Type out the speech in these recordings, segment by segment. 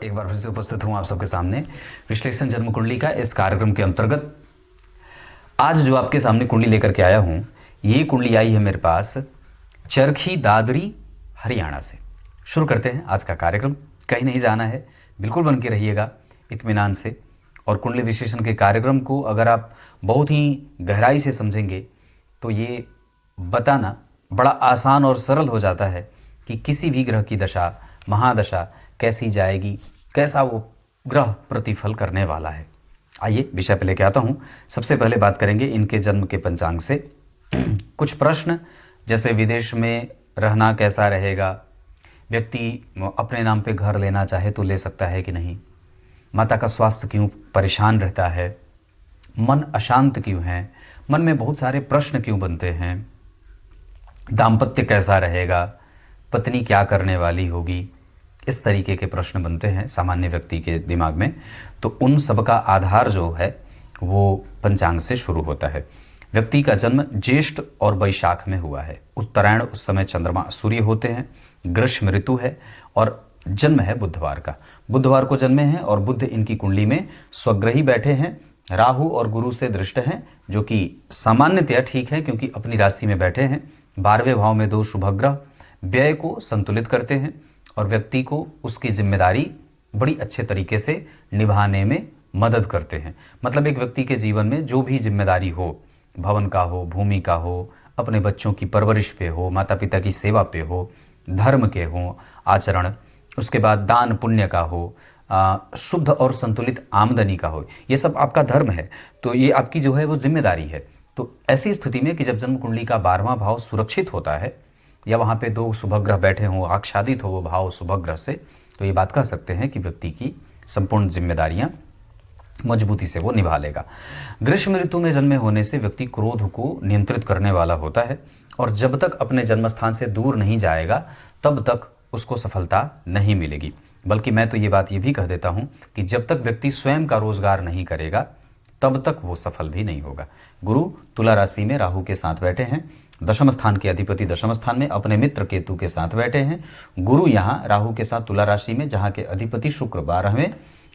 एक बार फिर से उपस्थित हूं आप सबके सामने विश्लेषण जन्म कुंडली का इस कार्यक्रम के अंतर्गत। आज जो आपके सामने कुंडली लेकर के आया हूं, ये कुंडली आई है मेरे पास चरखी दादरी हरियाणा से। शुरू करते हैं आज का कार्यक्रम। कहीं नहीं जाना है, बिल्कुल बन के रहिएगा इत्मीनान से। और कुंडली विश्लेषण के कार्यक्रम को अगर आप बहुत ही गहराई से समझेंगे तो ये बताना बड़ा आसान और सरल हो जाता है कि किसी भी ग्रह की दशा महादशा कैसी जाएगी, कैसा वो ग्रह प्रतिफल करने वाला है। आइए विषय पे लेके आता हूँ। सबसे पहले बात करेंगे इनके जन्म के पंचांग से। कुछ प्रश्न जैसे विदेश में रहना कैसा रहेगा, व्यक्ति अपने नाम पे घर लेना चाहे तो ले सकता है कि नहीं, माता का स्वास्थ्य क्यों परेशान रहता है, मन अशांत क्यों है, मन में बहुत सारे प्रश्न क्यों बनते हैं, दाम्पत्य कैसा रहेगा, पत्नी क्या करने वाली होगी, इस तरीके के प्रश्न बनते हैं सामान्य व्यक्ति के दिमाग में। तो उन सब का आधार जो है वो पंचांग से शुरू होता है। व्यक्ति का जन्म ज्येष्ठ और वैशाख में हुआ है। उत्तरायण उस समय चंद्रमा सूर्य होते हैं, ग्रीष्म ऋतु है और जन्म है बुधवार का। बुधवार को जन्मे हैं और बुध इनकी कुंडली में स्वग्रही बैठे हैं, राहु और गुरु से दृष्ट हैं, जो कि सामान्यतया ठीक है क्योंकि अपनी राशि में बैठे हैं। 12वें भाव में दो शुभ ग्रह व्यय को संतुलित करते हैं और व्यक्ति को उसकी जिम्मेदारी बड़ी अच्छे तरीके से निभाने में मदद करते हैं। मतलब एक व्यक्ति के जीवन में जो भी जिम्मेदारी हो, भवन का हो, भूमि का हो, अपने बच्चों की परवरिश पे हो, माता पिता की सेवा पे हो, धर्म के हो आचरण, उसके बाद दान पुण्य का हो, शुद्ध और संतुलित आमदनी का हो, ये सब आपका धर्म है। तो ये आपकी जो है वो जिम्मेदारी है। तो ऐसी स्थिति में कि जब जन्म कुंडली का 12वां भाव सुरक्षित होता है या वहाँ पे दो शुभ ग्रह बैठे हों, आच्छादित हो वो भाव शुभ ग्रह से, तो ये बात कह सकते हैं कि व्यक्ति की संपूर्ण जिम्मेदारियां मजबूती से वो निभा लेगा। ग्रीष्म ऋतु में जन्मे होने से व्यक्ति क्रोध को नियंत्रित करने वाला होता है और जब तक अपने जन्मस्थान से दूर नहीं जाएगा तब तक उसको सफलता नहीं मिलेगी। बल्कि मैं तो ये बात ये भी कह देता हूँ कि जब तक व्यक्ति स्वयं का रोजगार नहीं करेगा तब तक वो सफल भी नहीं होगा। गुरु तुला राशि में राहु के साथ बैठे हैं, दशम स्थान के अधिपति दशम स्थान में अपने मित्र केतु के साथ बैठे हैं। गुरु यहाँ राहु के साथ तुला राशि में, जहाँ के अधिपति शुक्र 12वें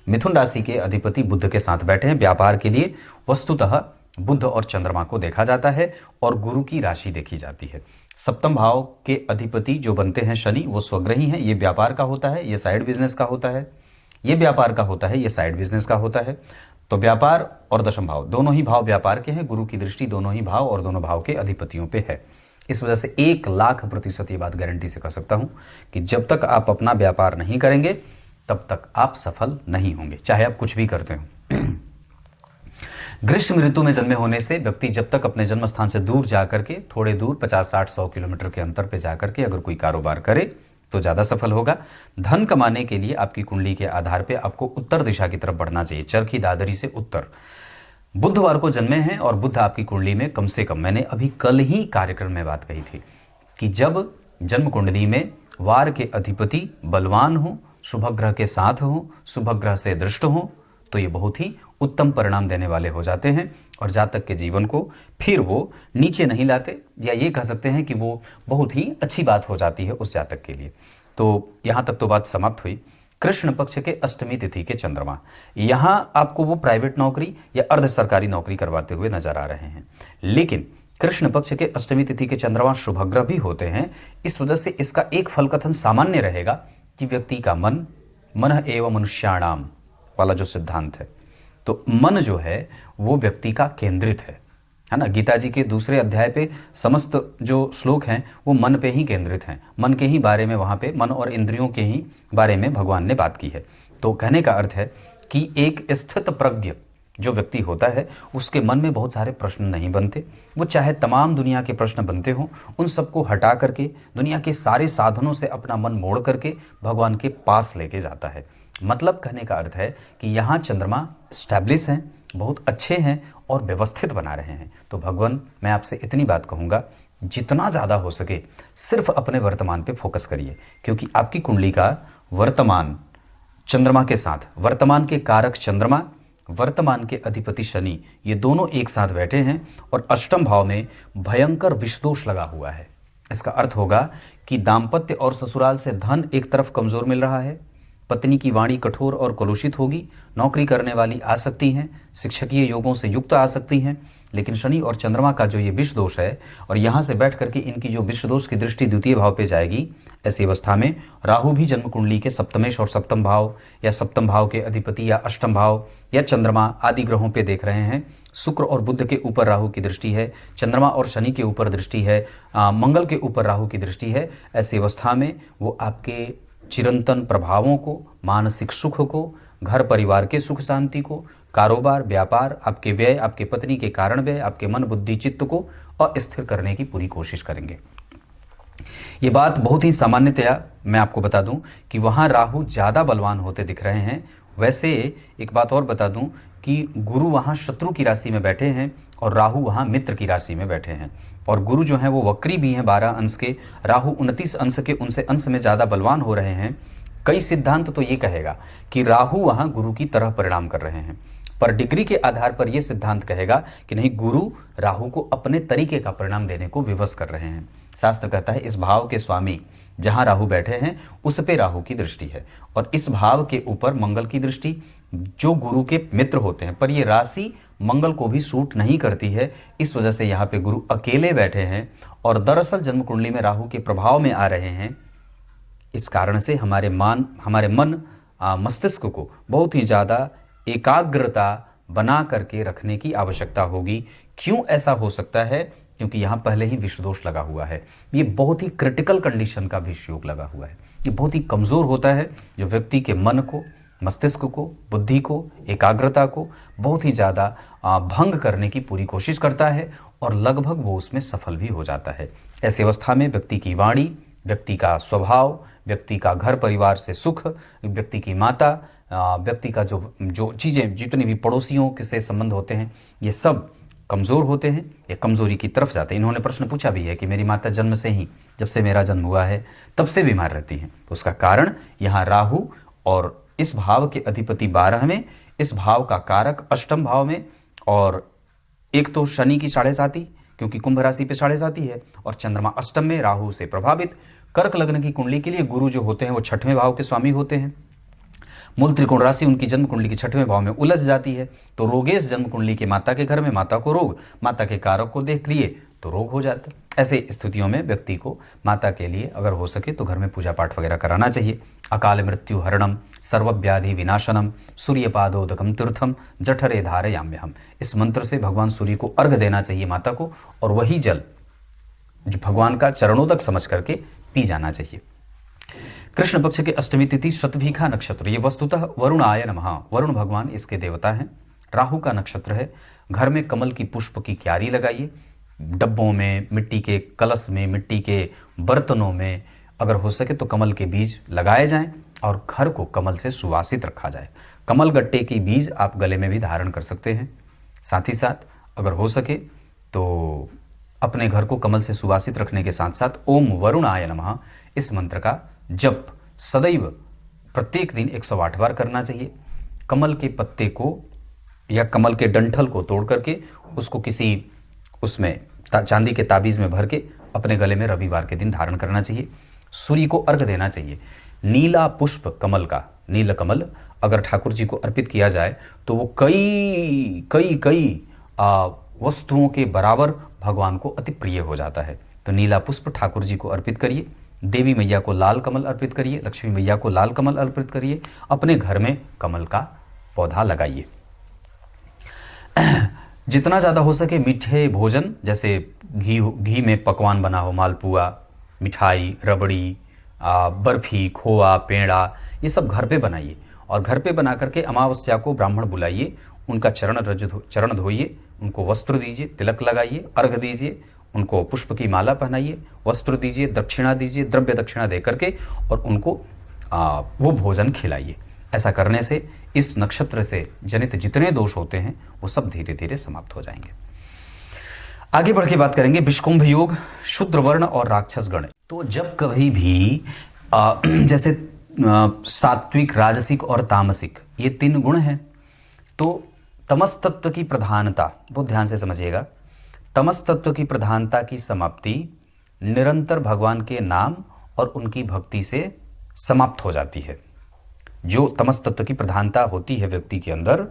मिथुन राशि के अधिपति बुध के साथ बैठे हैं। व्यापार के लिए वस्तुतः बुध और चंद्रमा को देखा जाता है और गुरु की राशि देखी जाती है। सप्तम भाव के अधिपति जो बनते हैं शनि, वो स्वग्रही हैं। ये व्यापार का होता है, ये साइड बिजनेस का होता है, ये व्यापार का होता है, ये साइड बिजनेस का होता है। तो व्यापार और दशम भाव दोनों ही भाव व्यापार के हैं। गुरु की दृष्टि दोनों ही भाव और दोनों भाव के अधिपतियों पे है। इस वजह से 1,00,000% ये बात गारंटी से कह सकता हूं कि जब तक आप अपना व्यापार नहीं करेंगे तब तक आप सफल नहीं होंगे, चाहे आप कुछ भी करते हो। ग्रीष्म ऋतु में जन्मे होने से व्यक्ति जब तक अपने जन्म स्थान से दूर जाकर के, थोड़े दूर 50, 60, 100 किलोमीटर के अंतर पे जाकर के अगर कोई कारोबार करे तो ज़्यादा सफल होगा। धन कमाने के लिए आपकी कुंडली के आधार पे आपको उत्तर दिशा की तरफ बढ़ना चाहिए, चरखी दादरी से उत्तर। बुधवार को जन्मे हैं और बुध आपकी कुंडली में कम से कम, मैंने अभी कल ही कार्यक्रम में बात कही थी कि जब जन्म कुंडली में वार के अधिपति बलवान हो, शुभ ग्रह के साथ हो, शुभ ग्रह से दृष्ट हो, तो ये बहुत ही उत्तम परिणाम देने वाले हो जाते हैं और जातक के जीवन को फिर वो नीचे नहीं लाते, या ये कह सकते हैं कि वो बहुत ही अच्छी बात हो जाती है उस जातक के लिए। तो यहाँ तक तो बात समाप्त हुई। कृष्ण पक्ष के अष्टमी तिथि के चंद्रमा, यहाँ आपको वो प्राइवेट नौकरी या अर्ध सरकारी नौकरी करवाते हुए नजर आ रहे हैं, लेकिन कृष्ण पक्ष के अष्टमी तिथि के चंद्रमा शुभ ग्रह भी होते हैं। इस वजह से इसका एक फल कथन सामान्य रहेगा कि व्यक्ति का मन एवं मनुष्याणाम वाला जो सिद्धांत है, तो मन जो है वो व्यक्ति का केंद्रित है ना। गीता जी के दूसरे अध्याय पे समस्त जो श्लोक हैं वो मन पे ही केंद्रित हैं, मन के ही बारे में, वहाँ पे मन और इंद्रियों के ही बारे में भगवान ने बात की है। तो कहने का अर्थ है कि एक स्थित प्रज्ञ जो व्यक्ति होता है उसके मन में बहुत सारे प्रश्न नहीं बनते। वो चाहे तमाम दुनिया के प्रश्न बनते हों, उन सबको हटा करके दुनिया के सारे साधनों से अपना मन मोड़ करके भगवान के पास लेके जाता है। मतलब कहने का अर्थ है कि यहाँ चंद्रमा स्टैब्लिश हैं, बहुत अच्छे हैं और व्यवस्थित बना रहे हैं। तो भगवान, मैं आपसे इतनी बात कहूँगा, जितना ज़्यादा हो सके सिर्फ अपने वर्तमान पे फोकस करिए, क्योंकि आपकी कुंडली का वर्तमान चंद्रमा के साथ, वर्तमान के कारक चंद्रमा, वर्तमान के अधिपति शनि, ये दोनों एक साथ बैठे हैं और अष्टम भाव में भयंकर विषदोष लगा हुआ है। इसका अर्थ होगा कि दाम्पत्य और ससुराल से धन एक तरफ कमजोर मिल रहा है, पत्नी की वाणी कठोर और कलुषित होगी। नौकरी करने वाली आ सकती हैं, शिक्षकीय योगों से युक्त आ सकती हैं। लेकिन शनि और चंद्रमा का जो ये विष दोष है, और यहाँ से बैठ करके इनकी जो विष दोष की दृष्टि द्वितीय भाव पे जाएगी, ऐसी अवस्था में राहु भी जन्म कुंडली के सप्तमेश और सप्तम भाव या सप्तम भाव के अधिपति या अष्टम भाव या चंद्रमा आदि ग्रहों पे देख रहे हैं। शुक्र और बुध के ऊपर राहु की दृष्टि है, चंद्रमा और शनि के ऊपर दृष्टि है, मंगल के ऊपर राहु की दृष्टि है। ऐसी अवस्था में वो आपके चिरंतन प्रभावों को, मानसिक सुख को, घर परिवार के सुख शांति को, कारोबार व्यापार, आपके व्यय, आपके पत्नी के कारण व्यय, आपके मन बुद्धि चित्त को अस्थिर करने की पूरी कोशिश करेंगे। ये बात बहुत ही सामान्यतया मैं आपको बता दूं कि वहाँ राहु ज़्यादा बलवान होते दिख रहे हैं। वैसे एक बात और बता दूं कि गुरु वहाँ शत्रु की राशि में बैठे हैं और राहु वहाँ मित्र की राशि में बैठे हैं। और गुरु जो हैं वो वक्री भी हैं 12 अंश के, राहु 29 अंश के, उनसे अंश में ज़्यादा बलवान हो रहे हैं। कई सिद्धांत तो ये कहेगा कि राहु वहाँ गुरु की तरह परिणाम कर रहे हैं, पर डिग्री के आधार पर यह सिद्धांत कहेगा कि नहीं, गुरु राहु को अपने तरीके का परिणाम देने को विवश कर रहे हैं। शास्त्र कहता है इस भाव के स्वामी जहां राहु बैठे हैं उस पे राहु की दृष्टि है, और इस भाव के ऊपर मंगल की दृष्टि, जो गुरु के मित्र होते हैं। पर ये राशि मंगल को भी सूट नहीं करती है, इस वजह से यहाँ पे गुरु अकेले बैठे हैं और दरअसल जन्म कुंडली में राहु के प्रभाव में आ रहे हैं। इस कारण से हमारे मन मस्तिष्क को बहुत ही ज़्यादा एकाग्रता बना करके रखने की आवश्यकता होगी। क्यों ऐसा हो सकता है? क्योंकि यहाँ पहले ही विष दोष लगा हुआ है। ये बहुत ही क्रिटिकल कंडीशन का विष योग लगा हुआ है। ये बहुत ही कमज़ोर होता है, जो व्यक्ति के मन को, मस्तिष्क को, बुद्धि को, एकाग्रता को बहुत ही ज़्यादा भंग करने की पूरी कोशिश करता है, और लगभग वो उसमें सफल भी हो जाता है। ऐसी अवस्था में व्यक्ति की वाणी, व्यक्ति का स्वभाव, व्यक्ति का घर परिवार से सुख, व्यक्ति की माता, व्यक्ति का जो चीज़ें, जितने भी पड़ोसियों के से संबंध होते हैं, ये सब कमज़ोर होते हैं, ये कमज़ोरी की तरफ जाते हैं। इन्होंने प्रश्न पूछा भी है कि मेरी माता जन्म से ही, जब से मेरा जन्म हुआ है तब से बीमार रहती हैं। तो उसका कारण यहाँ राहु, और इस भाव के अधिपति 12 में, इस भाव का कारक अष्टम भाव में, और एक तो शनि की 7.5, क्योंकि कुंभ राशि पे 7.5 है, और चंद्रमा अष्टम में राहु से प्रभावित। कर्क लग्न की कुंडली के लिए गुरु जो होते हैं वो 6वें भाव के स्वामी होते हैं। मूल त्रिकोण राशि उनकी जन्म कुंडली के 6वें भाव में उलझ जाती है। तो रोगेश जन्म कुंडली के माता के घर में, माता को रोग, माता के कारक को देख लिए तो रोग हो जाता है। ऐसे स्थितियों में व्यक्ति को माता के लिए अगर हो सके तो घर में पूजा पाठ वगैरह कराना चाहिए। अकाल मृत्यु हरणम, सर्वव्याधि विनाशनम, सूर्यपादोदकम तीर्थम, जठरे धारयाम्यहम। इस मंत्र से भगवान सूर्य को अर्घ देना चाहिए माता को, और वही जल जो भगवान का चरणोदक समझ करके पी जाना चाहिए। कृष्ण पक्ष के अष्टमी तिथि शतभिखा नक्षत्र, ये वस्तुतः वरुणाय नमः, वरुण भगवान इसके देवता हैं। राहु का नक्षत्र है। घर में कमल की पुष्प की क्यारी लगाइए। डब्बों में, मिट्टी के कलश में, मिट्टी के बर्तनों में अगर हो सके तो कमल के बीज लगाए जाएं, और घर को कमल से सुवासित रखा जाए। कमल गट्टे की बीज आप गले में भी धारण कर सकते हैं। साथ ही साथ अगर हो सके तो अपने घर को कमल से सुवासित रखने के साथ साथ ओम वरुणाय नमः इस मंत्र का जप सदैव प्रत्येक दिन 108 बार करना चाहिए। कमल के पत्ते को या कमल के डंठल को तोड़ करके उसको किसी उसमें चांदी के ताबीज़ में भर के अपने गले में रविवार के दिन धारण करना चाहिए। सूर्य को अर्घ देना चाहिए। नीला पुष्प कमल का, नील कमल अगर ठाकुर जी को अर्पित किया जाए तो वो कई वस्तुओं के बराबर भगवान को अति प्रिय हो जाता है। तो नीला पुष्प ठाकुर जी को अर्पित करिए। देवी मैया को लाल कमल अर्पित करिए, लक्ष्मी मैया को लाल कमल अर्पित करिए। अपने घर में कमल का पौधा लगाइए। जितना ज़्यादा हो सके मीठे भोजन, जैसे घी में पकवान बना हो, मालपुआ, मिठाई, रबड़ी, बर्फी, खोआ, पेड़ा, ये सब घर पे बनाइए। और घर पे बना करके अमावस्या को ब्राह्मण बुलाइए, उनका चरण धोइए, उनको वस्त्र दीजिए, तिलक लगाइए, अर्घ दीजिए, उनको पुष्प की माला पहनाइए, वस्त्र दीजिए, दक्षिणा दीजिए, द्रव्य दक्षिणा दे करके, और उनको वो भोजन खिलाइए। ऐसा करने से इस नक्षत्र से जनित जितने दोष होते हैं वो सब धीरे धीरे समाप्त हो जाएंगे। आगे बढ़ के बात करेंगे विषकुंभ योग, शूद्र वर्ण और राक्षस गण। तो जब कभी भी जैसे सात्विक, राजसिक और तामसिक ये 3 गुण हैं, तो तमस तत्व की प्रधानता, बहुत ध्यान से समझिएगा, तमस तत्व की प्रधानता की समाप्ति निरंतर भगवान के नाम और उनकी भक्ति से समाप्त हो जाती है। जो तमस तत्व की प्रधानता होती है व्यक्ति के अंदर,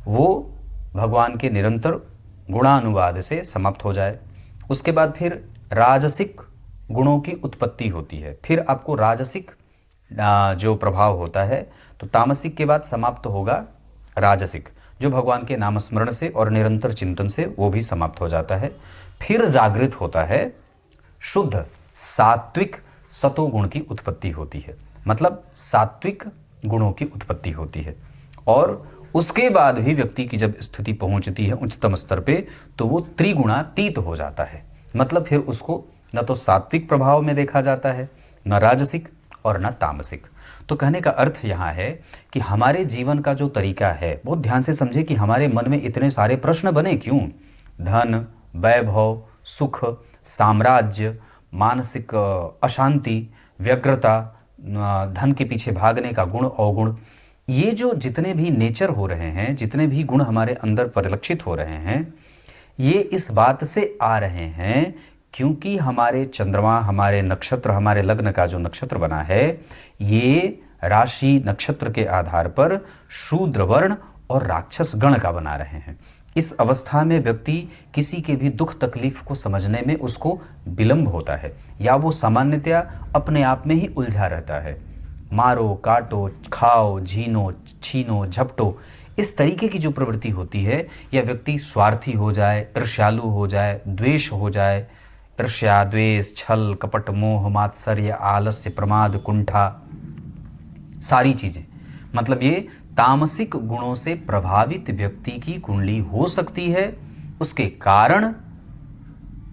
वो भगवान के निरंतर गुणानुवाद से समाप्त हो जाए। उसके बाद फिर राजसिक गुणों की उत्पत्ति होती है। फिर आपको राजसिक जो प्रभाव होता है, तो तामसिक के बाद समाप्त होगा राजसिक, जो भगवान के नामस्मरण से और निरंतर चिंतन से वो भी समाप्त हो जाता है। फिर जागृत होता है शुद्ध सात्विक सतोगुण की उत्पत्ति होती है, मतलब सात्विक गुणों की उत्पत्ति होती है। और उसके बाद भी व्यक्ति की जब स्थिति पहुंचती है उच्चतम स्तर पे, तो वो त्रिगुणातीत हो जाता है। मतलब फिर उसको न तो सात्विक प्रभाव में देखा जाता है, न राजसिक और न तामसिक। तो कहने का अर्थ यहाँ है कि हमारे जीवन का जो तरीका है, बहुत ध्यान से समझे कि हमारे मन में इतने सारे प्रश्न बने क्यों। धन, वैभव, सुख, साम्राज्य, मानसिक अशांति, व्यग्रता, धन के पीछे भागने का गुण अवगुण, ये जो जितने भी नेचर हो रहे हैं, जितने भी गुण हमारे अंदर परिलक्षित हो रहे हैं, ये इस बात से आ रहे हैं क्योंकि हमारे चंद्रमा, हमारे नक्षत्र, हमारे लग्न का जो नक्षत्र बना है, ये राशि नक्षत्र के आधार पर शूद्र वर्ण और राक्षस गण का बना रहे हैं। इस अवस्था में व्यक्ति किसी के भी दुख तकलीफ को समझने में उसको विलंब होता है, या वो सामान्यतया अपने आप में ही उलझा रहता है। मारो, काटो, खाओ, झीनो, छीनो, झपटो, इस तरीके की जो प्रवृत्ति होती है, या व्यक्ति स्वार्थी हो जाए, ईर्ष्यालु हो जाए, द्वेष हो जाए, ईर्ष्या, द्वेष, छल, कपट, मोह, मात्सर्य, आलस्य, प्रमाद, कुंठा, सारी चीजें, मतलब ये तामसिक गुणों से प्रभावित व्यक्ति की कुंडली हो सकती है। उसके कारण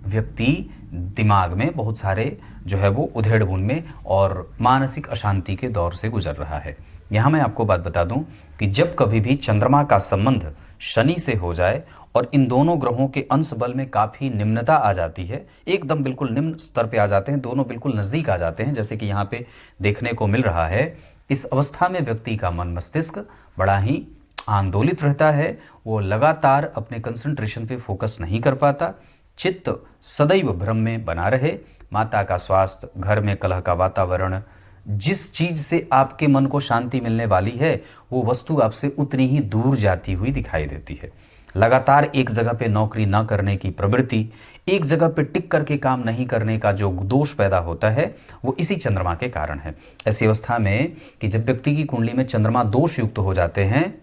व्यक्ति दिमाग में बहुत सारे जो है वो उधेड़ बुन में और मानसिक अशांति के दौर से गुजर रहा है। यहाँ मैं आपको बात बता दूं कि जब कभी भी चंद्रमा का संबंध शनि से हो जाए और इन दोनों ग्रहों के अंश बल में काफ़ी निम्नता आ जाती है, एकदम बिल्कुल निम्न स्तर पे आ जाते हैं, दोनों बिल्कुल नज़दीक आ जाते हैं, जैसे कि यहाँ पे देखने को मिल रहा है, इस अवस्था में व्यक्ति का मन मस्तिष्क बड़ा ही आंदोलित रहता है। वो लगातार अपने कंसंट्रेशन पे फोकस नहीं कर पाता, चित्त सदैव भ्रम में बना रहे, माता का स्वास्थ्य, घर में कलह का वातावरण, जिस चीज से आपके मन को शांति मिलने वाली है वो वस्तु आपसे उतनी ही दूर जाती हुई दिखाई देती है। लगातार एक जगह पे नौकरी ना करने की प्रवृत्ति, एक जगह पे टिक करके काम नहीं करने का जो दोष पैदा होता है, वो इसी चंद्रमा के कारण है। ऐसी अवस्था में कि जब व्यक्ति की कुंडली में चंद्रमा दोष युक्त हो जाते हैं,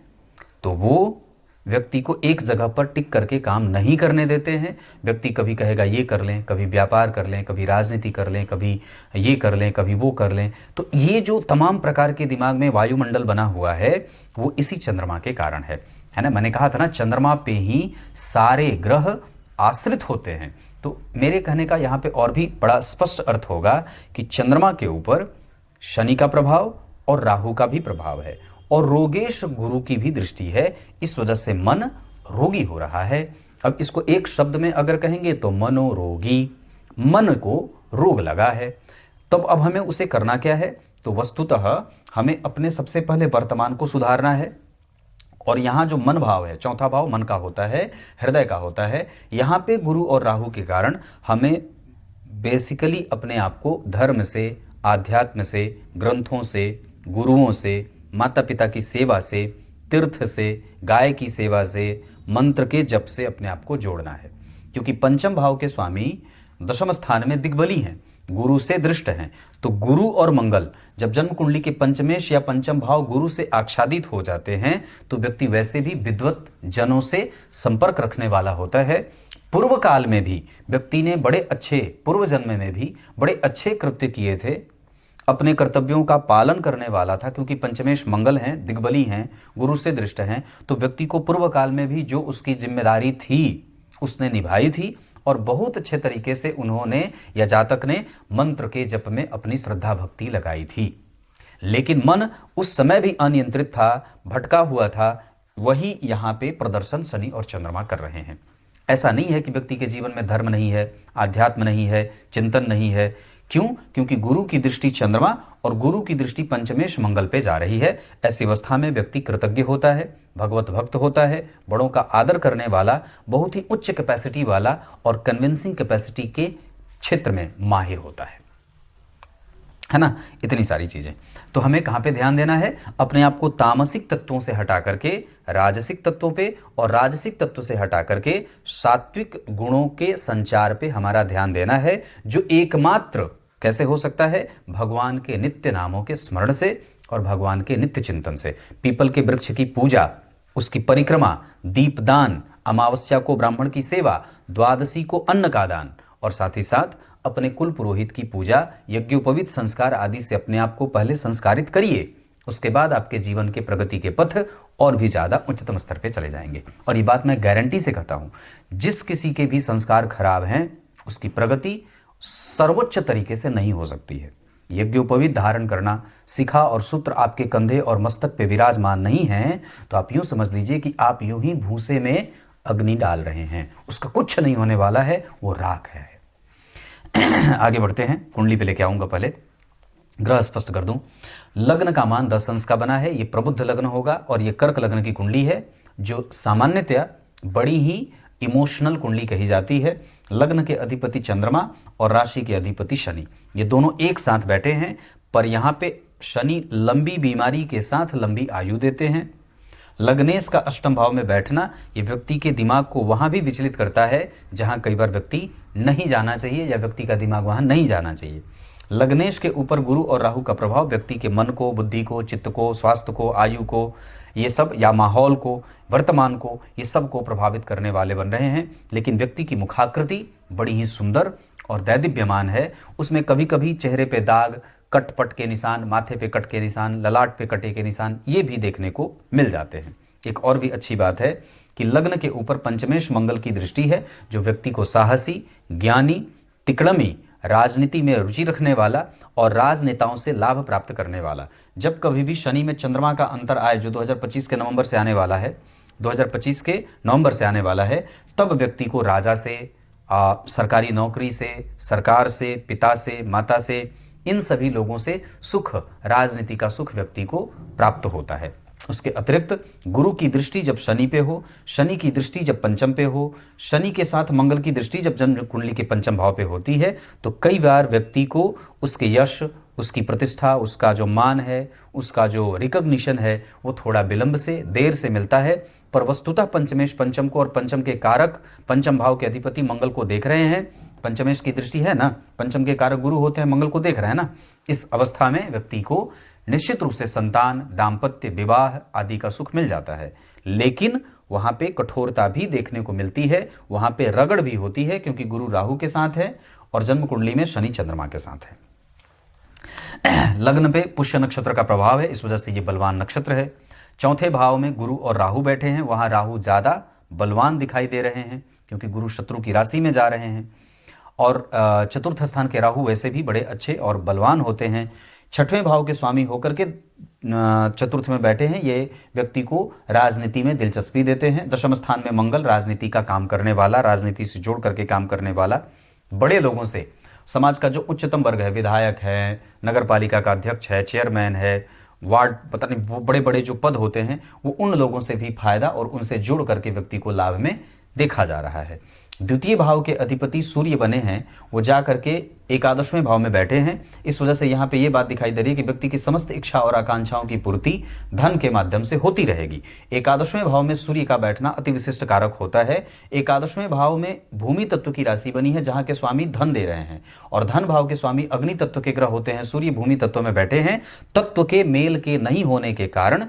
तो वो व्यक्ति को एक जगह पर टिक करके काम नहीं करने देते हैं। व्यक्ति कभी कहेगा ये कर लें, कभी व्यापार कर लें, कभी राजनीति कर लें, कभी ये कर लें, कभी वो कर लें। तो ये जो तमाम प्रकार के दिमाग में वायुमंडल बना हुआ है, वो इसी चंद्रमा के कारण है ना। मैंने कहा था ना, चंद्रमा पे ही सारे ग्रह आश्रित होते हैं। तो मेरे कहने का यहाँ पे और भी बड़ा स्पष्ट अर्थ होगा कि चंद्रमा के ऊपर शनि का प्रभाव और राहु का भी प्रभाव है, और रोगेश गुरु की भी दृष्टि है। इस वजह से मन रोगी हो रहा है। अब इसको एक शब्द में अगर कहेंगे तो मनोरोगी, मन को रोग लगा है। तब अब हमें उसे करना क्या है? तो वस्तुतः हमें अपने सबसे पहले वर्तमान को सुधारना है। और यहाँ जो मन भाव है, चौथा भाव मन का होता है, हृदय का होता है। यहाँ पे गुरु और राहु के कारण हमें बेसिकली अपने आप को धर्म से, आध्यात्म से, ग्रंथों से, गुरुओं से, माता पिता की सेवा से, तीर्थ से, गाय की सेवा से, मंत्र के जप से अपने आप को जोड़ना है। क्योंकि पंचम भाव के स्वामी दशम स्थान में दिग्बली हैं, गुरु से दृष्ट हैं। तो गुरु और मंगल जब जन्म कुंडली के पंचमेश या पंचम भाव गुरु से आच्छादित हो जाते हैं, तो व्यक्ति वैसे भी विद्वत जनों से संपर्क रखने वाला होता है। पूर्व काल में भी व्यक्ति ने बड़े अच्छे, पूर्व जन्म में भी बड़े अच्छे कृत्य किए थे, अपने कर्तव्यों का पालन करने वाला था। क्योंकि पंचमेश मंगल हैं, दिग्बली हैं, गुरु से दृष्ट हैं, तो व्यक्ति को पूर्व काल में भी जो उसकी जिम्मेदारी थी उसने निभाई थी, और बहुत अच्छे तरीके से उन्होंने या जातक ने मंत्र के जप में अपनी श्रद्धा भक्ति लगाई थी। लेकिन मन उस समय भी अनियंत्रित था, भटका हुआ था। वही यहाँ पे प्रदर्शन शनि और चंद्रमा कर रहे हैं। ऐसा नहीं है कि व्यक्ति के जीवन में धर्म नहीं है, आध्यात्म नहीं है, चिंतन नहीं है। क्यों? क्योंकि गुरु की दृष्टि चंद्रमा और गुरु की दृष्टि पंचमेश मंगल पे जा रही है। ऐसी अवस्था में व्यक्ति कृतज्ञ होता है, भगवत भक्त होता है, बड़ों का आदर करने वाला, बहुत ही उच्च कैपेसिटी वाला और कन्विंसिंग कैपेसिटी के क्षेत्र में माहिर होता है ना। इतनी सारी चीजें। तो हमें कहाँ पे ध्यान देना है? अपने आप को तामसिक तत्वों से हटा करके राजसिक तत्वों पे और राजसिक तत्व से हटा करके सात्विक गुणों के संचार पे हमारा ध्यान देना है, जो एकमात्र कैसे हो सकता है? भगवान के नित्य नामों के स्मरण से और भगवान के नित्य चिंतन से। पीपल के वृक्ष की पूजा, उसकी परिक्रमा, दीपदान, अमावस्या को ब्राह्मण की सेवा, द्वादशी को अन्न का दान और साथ ही साथ अपने कुल पुरोहित की पूजा, यज्ञोपवीत संस्कार आदि से अपने आप को पहले संस्कारित करिए। उसके बाद आपके जीवन के प्रगति के पथ और भी ज़्यादा उच्चतम स्तर पे चले जाएंगे। और ये बात मैं गारंटी से कहता हूँ, जिस किसी के भी संस्कार खराब हैं उसकी प्रगति सर्वोच्च तरीके से नहीं हो सकती है। यज्ञोपवीत धारण करना, शिखा और सूत्र आपके कंधे और मस्तक पे विराजमान नहीं हैं तो आप यूं समझ लीजिए कि आप यूं ही भूसे में अग्नि डाल रहे हैं, उसका कुछ नहीं होने वाला है, वो राख है। आगे बढ़ते हैं, कुंडली पे लेके आऊंगा, पहले ग्रह स्पष्ट कर दूं। लग्न का मान 10 अंश का बना है, ये प्रबुद्ध लग्न होगा और ये कर्क लग्न की कुंडली है, जो सामान्यतया बड़ी ही इमोशनल कुंडली कही जाती है। लग्न के अधिपति चंद्रमा और राशि के अधिपति शनि, ये दोनों एक साथ बैठे हैं, पर यहाँ पे शनि लंबी बीमारी के साथ लंबी आयु देते हैं। लग्नेश का अष्टम भाव में बैठना ये व्यक्ति के दिमाग को वहाँ भी विचलित करता है जहाँ कई बार व्यक्ति नहीं जाना चाहिए या व्यक्ति का दिमाग वहाँ नहीं जाना चाहिए। लग्नेश के ऊपर गुरु और राहु का प्रभाव व्यक्ति के मन को, बुद्धि को, चित्त को, स्वास्थ्य को, आयु को, ये सब, या माहौल को, वर्तमान को, ये सब को प्रभावित करने वाले बन रहे हैं। लेकिन व्यक्ति की मुखाकृति बड़ी ही सुंदर और दैदिप्यमान है। उसमें कभी कभी चेहरे पे दाग, कटपट के निशान, माथे पे कट के निशान, ललाट पे कटे के निशान, ये भी देखने को मिल जाते हैं। एक और भी अच्छी बात है कि लग्न के ऊपर पंचमेश मंगल की दृष्टि है, जो व्यक्ति को साहसी, ज्ञानी, तिकड़मी, राजनीति में रुचि रखने वाला और राजनेताओं से लाभ प्राप्त करने वाला। जब कभी भी शनि में चंद्रमा का अंतर आए, जो 2025 के नवंबर से आने वाला है, 2025 के नवंबर से आने वाला है, तब व्यक्ति को राजा से, सरकारी नौकरी से, सरकार से, पिता से, माता से, इन सभी लोगों से सुख, राजनीति का सुख व्यक्ति को प्राप्त होता है। उसके अतिरिक्त गुरु की दृष्टि जब शनि पे हो, शनि की दृष्टि जब पंचम पे हो, शनि के साथ मंगल की दृष्टि जब जन्म कुंडली के पंचम भाव पे होती है, तो कई बार व्यक्ति को उसके यश, उसकी प्रतिष्ठा, उसका जो मान है, उसका जो रिकॉग्निशन है, वो थोड़ा विलंब से, देर से मिलता है। पर वस्तुतः पंचमेश पंचम को और पंचम के कारक, पंचम भाव के अधिपति मंगल को देख रहे हैं। पंचमेश की दृष्टि है ना, पंचम के कारक गुरु होते हैं, मंगल को देख रहे हैं ना। इस अवस्था में व्यक्ति को निश्चित रूप से संतान, दाम्पत्य, विवाह आदि का सुख मिल जाता है। लेकिन वहां पे कठोरता भी देखने को मिलती है, वहां पे रगड़ भी होती है, क्योंकि गुरु राहु के साथ है और जन्म कुंडली में शनि चंद्रमा के साथ है। लग्न पे पुष्य नक्षत्र का प्रभाव है, इस वजह से ये बलवान नक्षत्र है। चौथे भाव में गुरु और राहु बैठे हैं, वहां राहु ज्यादा बलवान दिखाई दे रहे हैं क्योंकि गुरु शत्रु की राशि में जा रहे हैं। और चतुर्थ स्थान के राहु वैसे भी बड़े अच्छे और बलवान होते हैं। छठवें भाव के स्वामी होकर के चतुर्थ में बैठे हैं, ये व्यक्ति को राजनीति में दिलचस्पी देते हैं। दशम स्थान में मंगल, राजनीति का काम करने वाला, राजनीति से जोड़ करके काम करने वाला, बड़े लोगों से, समाज का जो उच्चतम वर्ग है, विधायक है, नगर पालिका का अध्यक्ष है, चेयरमैन है, वार्ड, पता नहीं वो बड़े बड़े जो पद होते हैं, वो उन लोगों से भी फायदा और उनसे जुड़ करके व्यक्ति को लाभ में देखा जा रहा है। द्वितीय भाव के अधिपति सूर्य बने हैं, वो जा करके एकादशवें भाव में बैठे हैं। इस वजह से यहाँ पे ये बात दिखाई दे रही है कि व्यक्ति की समस्त इच्छा और आकांक्षाओं की पूर्ति धन के माध्यम से होती रहेगी। एकादशवें भाव में सूर्य का बैठना अति विशिष्ट कारक होता है। एकादशवें भाव में भूमि तत्व की राशि बनी है, जहाँ के स्वामी धन दे रहे हैं, और धन भाव के स्वामी अग्नि तत्व के ग्रह होते हैं। सूर्य भूमि तत्व में बैठे हैं, तत्व के मेल के नहीं होने के कारण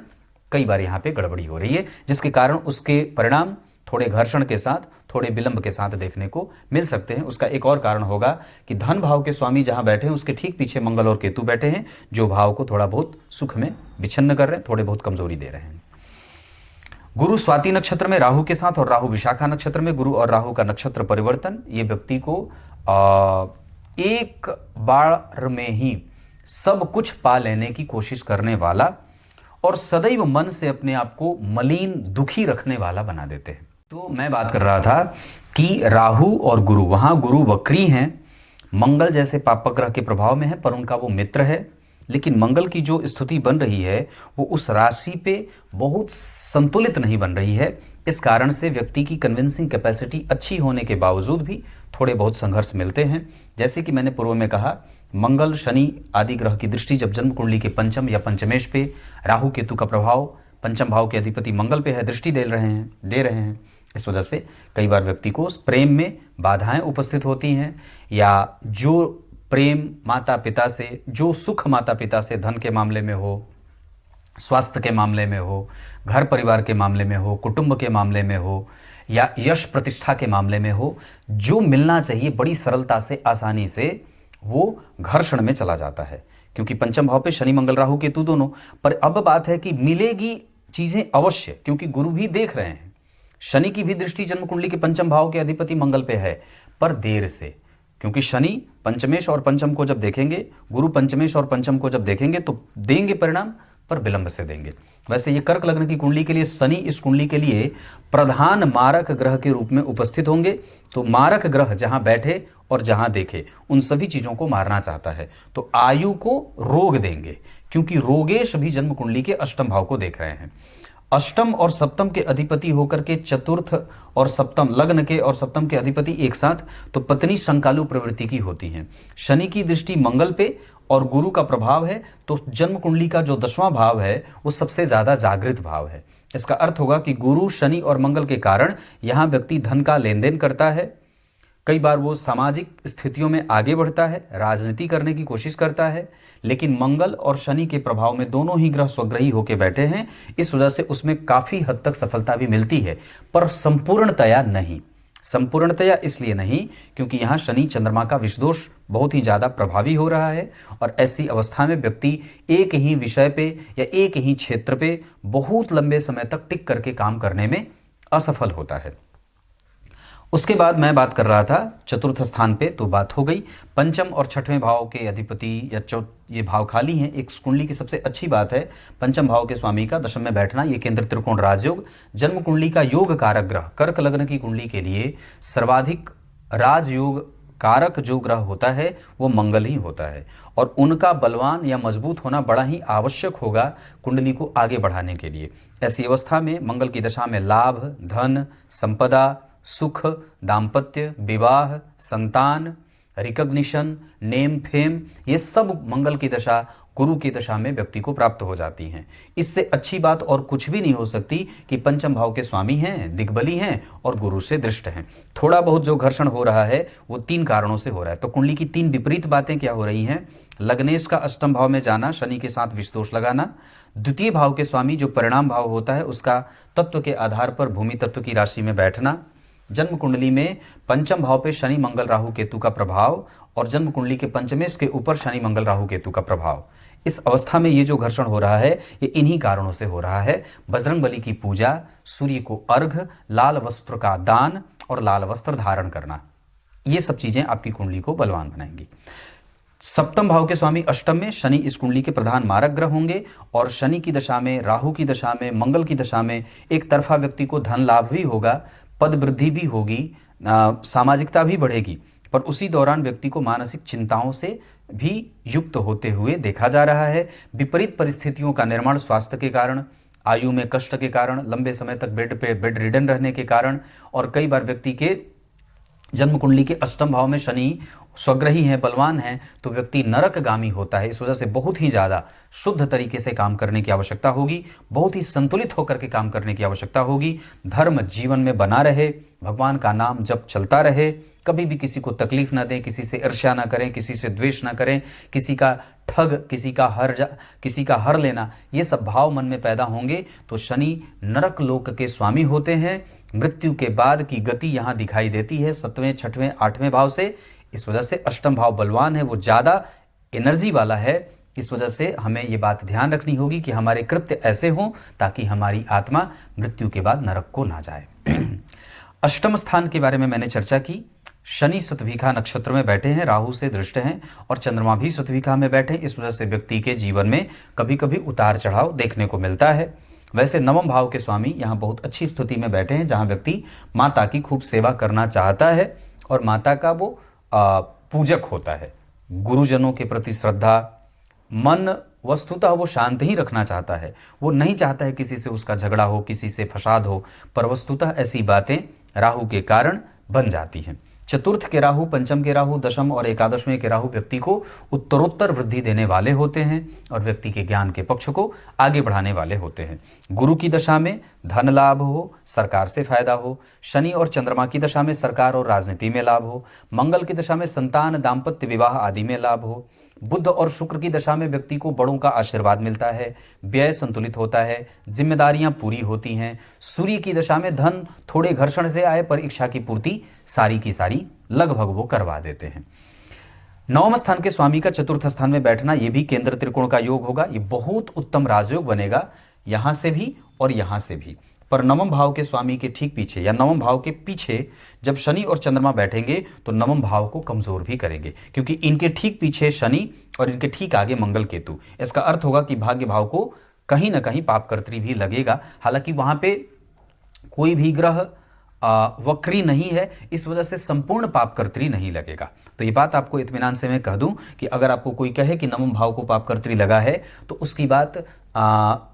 कई बार यहाँ पे गड़बड़ी हो रही है, जिसके कारण उसके परिणाम थोड़े घर्षण के साथ, थोड़े विलंब के साथ देखने को मिल सकते हैं। उसका एक और कारण होगा कि धन भाव के स्वामी जहां बैठे हैं, उसके ठीक पीछे मंगल और केतु बैठे हैं, जो भाव को थोड़ा बहुत सुख में विच्छिन्न कर रहे हैं, थोड़े बहुत कमजोरी दे रहे हैं। गुरु स्वाति नक्षत्र में राहु के साथ और राहु विशाखा नक्षत्र में, गुरु और राहु का नक्षत्र परिवर्तन, ये व्यक्ति को एक बार में ही सब कुछ पा लेने की कोशिश करने वाला और सदैव मन से अपने आप को मलिन, दुखी रखने वाला बना देते हैं। तो मैं बात कर रहा था कि राहु और गुरु, वहां गुरु वक्री हैं, मंगल जैसे पापक ग्रह के प्रभाव में है, पर उनका वो मित्र है। लेकिन मंगल की जो स्थिति बन रही है वो उस राशि पे बहुत संतुलित नहीं बन रही है। इस कारण से व्यक्ति की कन्विंसिंग कैपेसिटी अच्छी होने के बावजूद भी थोड़े बहुत संघर्ष मिलते हैं। जैसे कि मैंने पूर्व में कहा मंगल शनि आदि ग्रह की दृष्टि जब जन्म कुंडली के पंचम या पंचमेश पे, राहु केतु का प्रभाव पंचम भाव के अधिपति मंगल पे है, दृष्टि दे रहे हैं, इस वजह से कई बार व्यक्ति को प्रेम में बाधाएं उपस्थित होती हैं, या जो प्रेम माता पिता से, जो सुख माता पिता से धन के मामले में हो, स्वास्थ्य के मामले में हो, घर परिवार के मामले में हो, कुटुंब के मामले में हो, या यश प्रतिष्ठा के मामले में हो, जो मिलना चाहिए बड़ी सरलता से, आसानी से, वो घर्षण में चला जाता है, क्योंकि पंचम भाव पे शनि मंगल राहु केतु दोनों। पर अब बात है कि मिलेगी चीजें अवश्य, क्योंकि गुरु भी देख रहे हैं। शनि की भी दृष्टि जन्म कुंडली के पंचम भाव के अधिपति मंगल पे है, पर देर से, क्योंकि शनि पंचमेश और पंचम को जब देखेंगे, गुरु पंचमेश और पंचम को जब देखेंगे तो देंगे परिणाम, पर विलंब से देंगे। वैसे ये कर्क लग्न की कुंडली के लिए शनि इस कुंडली के लिए प्रधान मारक ग्रह के रूप में उपस्थित होंगे। तो मारक ग्रह जहां बैठे और जहां देखे उन सभी चीजों को मारना चाहता है, तो आयु को रोग देंगे, क्योंकि रोगेश भी जन्म कुंडली के अष्टम भाव को देख रहे हैं। अष्टम और सप्तम के अधिपति होकर के चतुर्थ और सप्तम, लग्न के और सप्तम के अधिपति एक साथ, तो पत्नी संकालु प्रवृत्ति की होती हैं। शनि की दृष्टि मंगल पे और गुरु का प्रभाव है, तो जन्म कुंडली का जो 10वां भाव है वो सबसे ज्यादा जागृत भाव है। इसका अर्थ होगा कि गुरु शनि और मंगल के कारण यहाँ व्यक्ति धन का लेन देन करता है, कई बार वो सामाजिक स्थितियों में आगे बढ़ता है, राजनीति करने की कोशिश करता है, लेकिन मंगल और शनि के प्रभाव में दोनों ही ग्रह स्वग्रही होकर बैठे हैं, इस वजह से उसमें काफ़ी हद तक सफलता भी मिलती है, पर संपूर्णतया नहीं। संपूर्णतया इसलिए नहीं क्योंकि यहाँ शनि चंद्रमा का विषदोष बहुत ही ज़्यादा प्रभावी हो रहा है, और ऐसी अवस्था में व्यक्ति एक ही विषय पे या एक ही क्षेत्र पे बहुत लंबे समय तक टिक करके काम करने में असफल होता है। उसके बाद मैं बात कर रहा था चतुर्थ स्थान पे, तो बात हो गई पंचम और छठवें भाव के अधिपति या ये भाव खाली हैं। एक कुंडली की सबसे अच्छी बात है पंचम भाव के स्वामी का दशम में बैठना, ये केंद्र त्रिकोण राजयोग। जन्म कुंडली का योग कारक ग्रह कर्क लग्न की कुंडली के लिए सर्वाधिक राजयोग कारक जो ग्रह होता है वो मंगल ही होता है, और उनका बलवान या मजबूत होना बड़ा ही आवश्यक होगा कुंडली को आगे बढ़ाने के लिए। ऐसी अवस्था में मंगल की दशा में लाभ, धन, संपदा, सुख, दाम्पत्य, विवाह, संतान, रिकग्निशन, नेम फेम, ये सब मंगल की दशा, गुरु की दशा में व्यक्ति को प्राप्त हो जाती हैं। इससे अच्छी बात और कुछ भी नहीं हो सकती कि पंचम भाव के स्वामी हैं, दिग्बली हैं और गुरु से दृष्ट हैं। थोड़ा बहुत जो घर्षण हो रहा है वो 3 कारणों से हो रहा है। तो कुंडली की 3 विपरीत बातें क्या हो रही हैं? लग्नेश का अष्टम भाव में जाना, शनि के साथ विषदोष लगाना, द्वितीय भाव के स्वामी जो परिणाम भाव होता है उसका तत्व के आधार पर भूमि तत्व की राशि में बैठना, जन्म कुंडली में पंचम भाव पे शनि मंगल राहु केतु का प्रभाव, और जन्म कुंडली के पंचमेश के ऊपर शनि मंगल राहु केतु का प्रभाव। इस अवस्था में ये जो घर्षण हो रहा है ये इन्हीं कारणों से हो रहा है। बजरंग बली की पूजा, सूर्य को अर्घ, लाल वस्त्र का दान और लाल वस्त्र धारण करना, ये सब चीजें आपकी कुंडली को बलवान बनाएंगी। सप्तम भाव के स्वामी अष्टम में, शनि इस कुंडली के प्रधान मारक ग्रह होंगे, और शनि की दशा में, राहु की दशा में, मंगल की दशा में एक तरफा व्यक्ति को धन लाभ भी होगा, पद वृद्धि भी होगी, सामाजिकता भी बढ़ेगी, पर उसी दौरान व्यक्ति को मानसिक चिंताओं से भी युक्त होते हुए देखा जा रहा है। विपरीत परिस्थितियों का निर्माण स्वास्थ्य के कारण, आयु में कष्ट के कारण, लंबे समय तक बेड रिडन रहने के कारण, और कई बार व्यक्ति के जन्म कुंडली के अष्टम भाव में शनि स्वग्रही है, बलवान है, तो व्यक्ति नरकगामी होता है। इस वजह से बहुत ही ज़्यादा शुद्ध तरीके से काम करने की आवश्यकता होगी, बहुत ही संतुलित होकर के काम करने की आवश्यकता होगी। धर्म जीवन में बना रहे, भगवान का नाम जब चलता रहे, कभी भी किसी को तकलीफ ना दें, किसी से ईर्ष्या ना करें, किसी से द्वेष ना करें, किसी का ठग, किसी का हर लेना, ये सब भाव मन में पैदा होंगे तो शनि नरक लोक के स्वामी होते हैं। मृत्यु के बाद की गति यहाँ दिखाई देती है 7वें, 6वें, 8वें भाव से। इस वजह से अष्टम भाव बलवान है, वो ज़्यादा एनर्जी वाला है। इस वजह से हमें ये बात ध्यान रखनी होगी कि हमारे कृत्य ऐसे हों ताकि हमारी आत्मा मृत्यु के बाद नरक को ना जाए। अष्टम स्थान के बारे में मैंने चर्चा की। शनि शतभिखा नक्षत्र में बैठे हैं, राहु से दृष्ट हैं, और चंद्रमा भी शतभिखा में बैठे। इस वजह से व्यक्ति के जीवन में कभी कभी उतार चढ़ाव देखने को मिलता है। वैसे नवम भाव के स्वामी यहाँ बहुत अच्छी स्थिति में बैठे हैं, जहाँ व्यक्ति माता की खूब सेवा करना चाहता है और माता का वो पूजक होता है। गुरुजनों के प्रति श्रद्धा, मन वस्तुतः वो शांत ही रखना चाहता है, वो नहीं चाहता है किसी से उसका झगड़ा हो, किसी से फसाद हो, पर वस्तुतः ऐसी बातें राहु के कारण बन जाती हैं। चतुर्थ के राहु, पंचम के राहु, दशम और एकादशवें के राहु व्यक्ति को उत्तरोत्तर वृद्धि देने वाले होते हैं और व्यक्ति के ज्ञान के पक्ष को आगे बढ़ाने वाले होते हैं। गुरु की दशा में धन लाभ हो, सरकार से फायदा हो। शनि और चंद्रमा की दशा में सरकार और राजनीति में लाभ हो। मंगल की दशा में संतान, दाम्पत्य, विवाह आदि में लाभ हो। बुध और शुक्र की दशा में व्यक्ति को बड़ों का आशीर्वाद मिलता है, व्यय संतुलित होता है, जिम्मेदारियां पूरी होती हैं। सूर्य की दशा में धन थोड़े घर्षण से आए पर इच्छा की पूर्ति सारी की सारी लगभग वो करवा देते हैं। नवम स्थान के स्वामी का चतुर्थ स्थान में बैठना, ये भी केंद्र त्रिकोण का योग होगा। ये बहुत उत्तम राजयोग बनेगा, यहां से भी और यहां से भी। पर नवम भाव के स्वामी के ठीक पीछे या नवम भाव के पीछे जब शनि और चंद्रमा बैठेंगे तो नवम भाव को कमजोर भी करेंगे, क्योंकि इनके ठीक पीछे शनि और इनके ठीक आगे मंगल केतु। इसका अर्थ होगा कि भाग्य भाव को कहीं ना कहीं पापकर्त्री भी लगेगा। हालांकि वहां पे कोई भी ग्रह वक्री नहीं है, इस वजह से संपूर्ण पापकर्त्री नहीं लगेगा। तो ये बात आपको इत्मीनान से मैं कह दूं कि अगर आपको कोई कहे कि नवम भाव को पापकर्त्री लगा है तो उसकी बात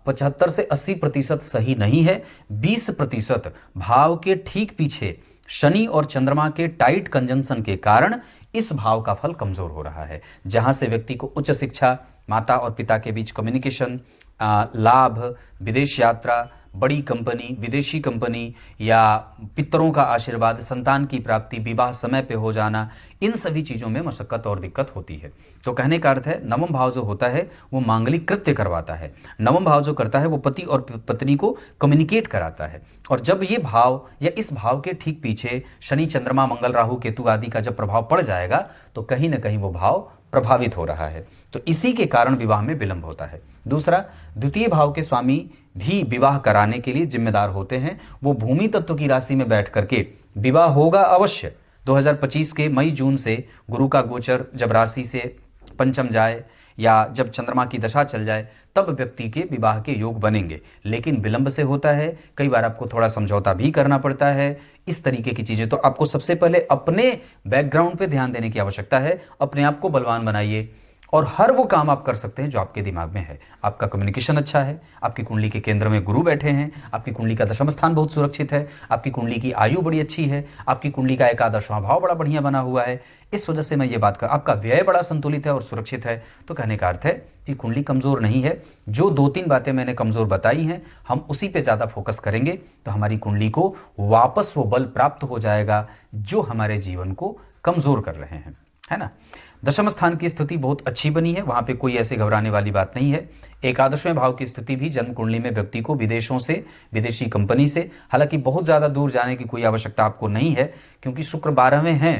75 से 80% सही नहीं है। 20% भाव के ठीक पीछे शनि और चंद्रमा के टाइट कंजंक्शन के कारण इस भाव का फल कमजोर हो रहा है, जहां से व्यक्ति को उच्च शिक्षा, माता और पिता के बीच कम्युनिकेशन, लाभ, विदेश यात्रा, बड़ी कंपनी, विदेशी कंपनी या पितरों का आशीर्वाद, संतान की प्राप्ति, विवाह समय पे हो जाना, इन सभी चीज़ों में मशक्कत और दिक्कत होती है। तो कहने का अर्थ है नवम भाव जो होता है वो मांगलिक कृत्य करवाता है। नवम भाव जो करता है वो पति और पत्नी को कम्युनिकेट कराता है। और जब ये भाव या इस भाव के ठीक पीछे शनि, चंद्रमा, मंगल, राहु, केतु आदि का जब प्रभाव पड़ जाएगा तो कहीं ना कहीं वो भाव प्रभावित हो रहा है। तो इसी के कारण विवाह में विलंब होता है। दूसरा, द्वितीय भाव के स्वामी भी विवाह कराने के लिए जिम्मेदार होते हैं। वो भूमि तत्व की राशि में बैठ करके विवाह होगा अवश्य। 2025 के मई जून से गुरु का गोचर जब राशि से पंचम जाए या जब चंद्रमा की दशा चल जाए तब व्यक्ति के विवाह के योग बनेंगे, लेकिन विलंब से होता है। कई बार आपको थोड़ा समझौता भी करना पड़ता है, इस तरीके की चीज़ें। तो आपको सबसे पहले अपने बैकग्राउंड पे ध्यान देने की आवश्यकता है। अपने आप को बलवान बनाइए और हर वो काम आप कर सकते हैं जो आपके दिमाग में है। आपका कम्युनिकेशन अच्छा है, आपकी कुंडली के केंद्र में गुरु बैठे हैं, आपकी कुंडली का दशम स्थान बहुत सुरक्षित है, आपकी कुंडली की आयु बड़ी अच्छी है, आपकी कुंडली का एकादशवां भाव बड़ा बढ़िया बना हुआ है। इस वजह से मैं ये बात कर, आपका व्यय बड़ा संतुलित है और सुरक्षित है। तो कहने का अर्थ है कि कुंडली कमज़ोर नहीं है। जो 2-3 बातें मैंने कमज़ोर बताई हैं हम उसी पे ज़्यादा फोकस करेंगे तो हमारी कुंडली को वापस वो बल प्राप्त हो जाएगा जो हमारे जीवन को कमज़ोर कर रहे हैं, है ना। दशम स्थान की स्थिति बहुत अच्छी बनी है, वहां पे कोई ऐसे घबराने वाली बात नहीं है। एकादशवें भाव की स्थिति भी जन्म कुंडली में व्यक्ति को विदेशों से, विदेशी कंपनी से, हालांकि बहुत ज़्यादा दूर जाने की कोई आवश्यकता आपको नहीं है क्योंकि शुक्र 12वें हैं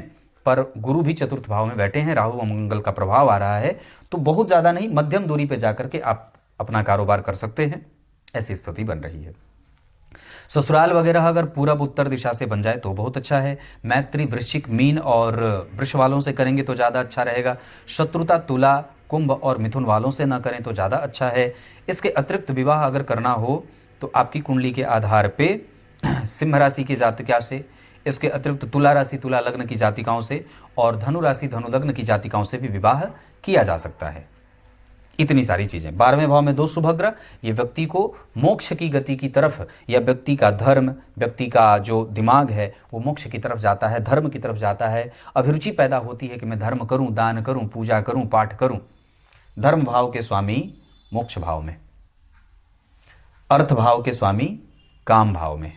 पर गुरु भी चतुर्थ भाव में बैठे हैं, राहु और मंगल का प्रभाव आ रहा है। तो बहुत ज़्यादा नहीं, मध्यम दूरी पर जाकर के आप अपना कारोबार कर सकते हैं, ऐसी स्थिति बन रही है। ससुराल वगैरह अगर पूरब उत्तर दिशा से बन जाए तो बहुत अच्छा है। मैत्री वृश्चिक, मीन और वृष वालों से करेंगे तो ज़्यादा अच्छा रहेगा। शत्रुता तुला, कुंभ और मिथुन वालों से ना करें तो ज़्यादा अच्छा है। इसके अतिरिक्त विवाह अगर करना हो तो आपकी कुंडली के आधार पे सिंह राशि की जातिका से, इसके अतिरिक्त तुला राशि तुला लग्न की जातिकाओं से और धनु राशि धनु लग्न की जातिकाओं से भी विवाह किया जा सकता है। इतनी सारी चीज़ें। 12वें भाव में 2 शुभ ग्रह, ये व्यक्ति को मोक्ष की गति की तरफ या व्यक्ति का धर्म, व्यक्ति का जो दिमाग है वो मोक्ष की तरफ जाता है, धर्म की तरफ जाता है। अभिरुचि पैदा होती है कि मैं धर्म करूं, दान करूं, पूजा करूं, पाठ करूं। धर्म भाव के स्वामी मोक्ष भाव में, अर्थ भाव के स्वामी काम भाव में।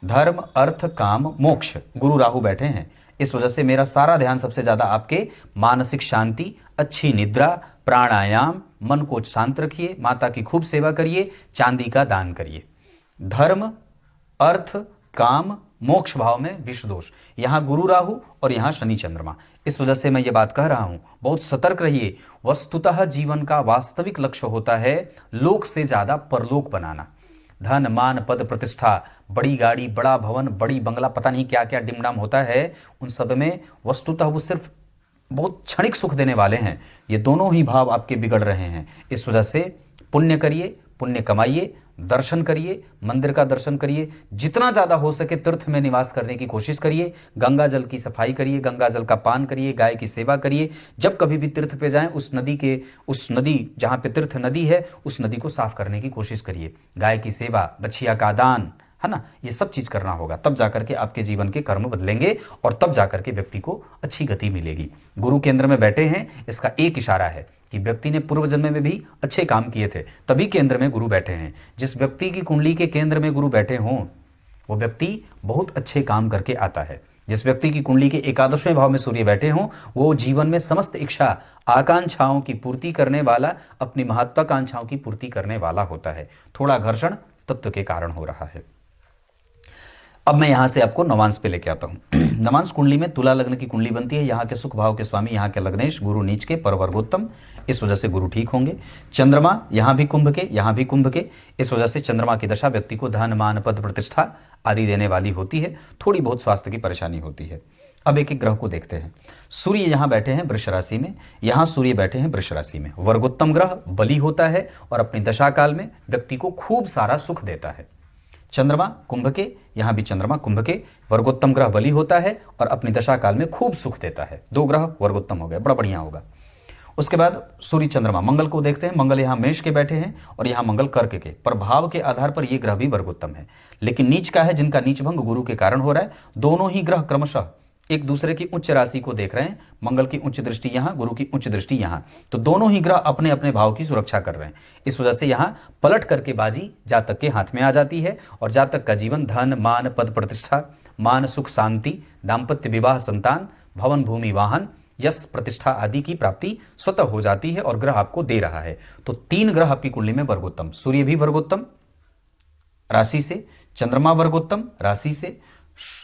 धर्म, अर्थ, काम, मोक्ष गुरु राहु बैठे हैं। इस वजह से मेरा सारा ध्यान सबसे ज़्यादा आपके मानसिक शांति, अच्छी निद्रा, प्राणायाम, मन को शांत रखिए, माता की खूब सेवा करिए, चांदी का दान करिए। धर्म, अर्थ, काम, मोक्ष भाव में विष दोष, यहाँ गुरु राहु और यहाँ शनि चंद्रमा। इस वजह से मैं ये बात कह रहा हूँ, बहुत सतर्क रहिए। वस्तुतः जीवन का वास्तविक लक्ष्य होता है लोक से ज़्यादा परलोक बनाना। धन, मान, पद, प्रतिष्ठा, बड़ी गाड़ी, बड़ा भवन, बड़ी बंगला, पता नहीं क्या क्या डिमडाम होता है, उन सब में वस्तुतः वो सिर्फ बहुत क्षणिक सुख देने वाले हैं। ये दोनों ही भाव आपके बिगड़ रहे हैं। इस वजह से पुण्य करिए, पुण्य कमाइए, दर्शन करिए, मंदिर का दर्शन करिए, जितना ज़्यादा हो सके तीर्थ में निवास करने की कोशिश करिए, गंगा जल की सफाई करिए, गंगा जल का पान करिए, गाय की सेवा करिए। जब कभी भी तीर्थ पे जाएं उस नदी जहाँ पे तीर्थ नदी है उस नदी को साफ करने की कोशिश करिए। गाय की सेवा, बछिया का दान, है ना। ये सब चीज़ करना होगा, तब जाकर के आपके जीवन के कर्म बदलेंगे और तब जाकर के व्यक्ति को अच्छी गति मिलेगी। गुरु केंद्र में बैठे हैं, इसका एक इशारा है कि व्यक्ति ने पूर्व जन्म में भी अच्छे काम किए थे, तभी केंद्र में गुरु बैठे हैं। जिस व्यक्ति की कुंडली के केंद्र में गुरु बैठे हों वो व्यक्ति बहुत अच्छे काम करके आता है। जिस व्यक्ति की कुंडली के एकादशवें भाव में सूर्य बैठे हों वो जीवन में समस्त इच्छा आकांक्षाओं की पूर्ति करने वाला, अपनी महत्वाकांक्षाओं की पूर्ति करने वाला होता है। थोड़ा घर्षण तत्व के कारण हो रहा है। अब मैं यहां से आपको नवांश पे लेके आता हूं। नवांश कुंडली में तुला लग्न की कुंडली बनती है। यहाँ के सुख भाव के स्वामी, यहाँ के लग्नेश, गुरु नीच के, पर वर्गोत्तम, इस वजह से गुरु ठीक होंगे। चंद्रमा यहाँ भी कुंभ के, यहाँ भी कुंभ के, इस वजह से चंद्रमा की दशा व्यक्ति को धन मान पद प्रतिष्ठा आदि देने वाली होती है। थोड़ी बहुत स्वास्थ्य की परेशानी होती है। अब एक एक ग्रह को देखते हैं। सूर्य यहाँ बैठे हैं वृष राशि में, यहाँ सूर्य बैठे हैं वृष राशि में। वर्गोत्तम ग्रह बली होता है और अपनी दशा काल में व्यक्ति को खूब सारा सुख देता है। चंद्रमा कुंभ के, यहाँ भी चंद्रमा कुंभ के, वर्गोत्तम ग्रह बली होता है और अपनी दशा काल में खूब सुख देता है। 2 ग्रह वर्गोत्तम हो गए, बड़ा बढ़िया होगा। उसके बाद सूर्य चंद्रमा मंगल को देखते हैं। मंगल यहाँ मेष के बैठे हैं और यहाँ मंगल कर्क के, प्रभाव के आधार पर ये ग्रह भी वर्गोत्तम है, लेकिन नीच का है, जिनका नीच भंग गुरु के कारण हो रहा है। दोनों ही ग्रह क्रमशः एक दूसरे की उच्च राशि को देख रहे हैं। मंगल की उच्च दृष्टि यहाँ, गुरु की उच्च दृष्टि यहाँ, तो दोनों ही ग्रह अपने अपने भाव की सुरक्षा कर रहे हैं। इस वजह से यहाँ पलट करके बाजी जातक के हाथ में आ जाती है और जातक का जीवन धन मान पद प्रतिष्ठा, मान सुख शांति, दाम्पत्य विवाह, संतान, भवन भूमि वाहन, यश प्रतिष्ठा आदि की प्राप्ति स्वतः हो जाती है और ग्रह आपको दे रहा है। तो 3 ग्रह आपकी कुंडली में वर्गोत्तम, सूर्य भी वर्गोत्तम राशि से, चंद्रमा वर्गोत्तम राशि से,